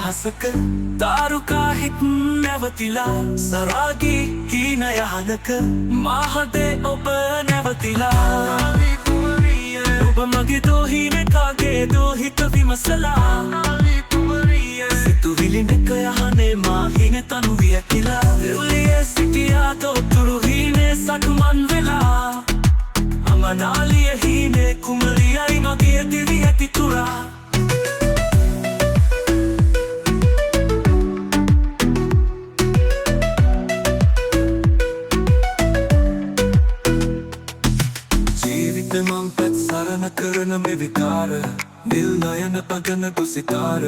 අහසක තාරුකා හිත් නැවතිලා සරාගී හීන යහනක මාහදේ ඔබ නැවතිලා ඔබ මගේ දෝහින කාගේ දෝහිත විමසලා සිතුවිලි නැක යහනේ මා හින තනු වියකිලා එළියේ සිටියා දොතුරු හීනේ සක්මන් වෙලා අමනාලිය හීනේ කුමරියයි මගේ දිවි ඇති තුරා මං පෙත් සරණ කරන මේ විකාර නිල් නයන පගන කුසිතාර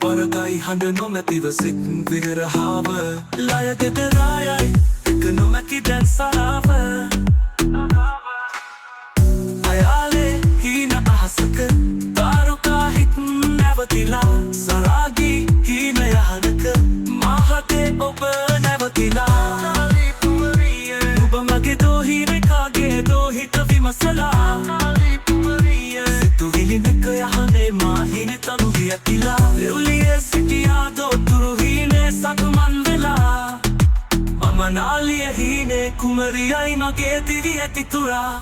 පරදයි හඬ නොමැතිව සිත් විරහාව ලය ගෙදරායයි එක නොමැති දැන් සරාව අයාලේ හීන අහසක තාරුකා හිත් නැවතිලා සරාගී හීන යහනක මාහතේ ඔබ නැවතිලා ඔබ මගේ දෝහින කාගේ දෝහිත විමසලා සිතුවිලි නැක යහනේ මා හින තනු වියකිලා එළියේ සිටියා දොතුරු හීනේ සක්මන් වෙලා අමනාලිය හීනේ කුමරියයි මගේ දිවි ඇති තුරා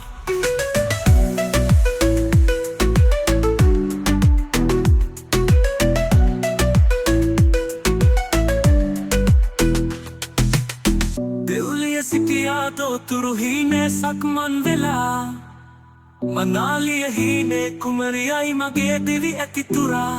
සිටියා දොතුරු හීනේ සක්මන් වෙලා මනාලිය හීනේ කුමරියයි මගේ දිවි ඇති තුරා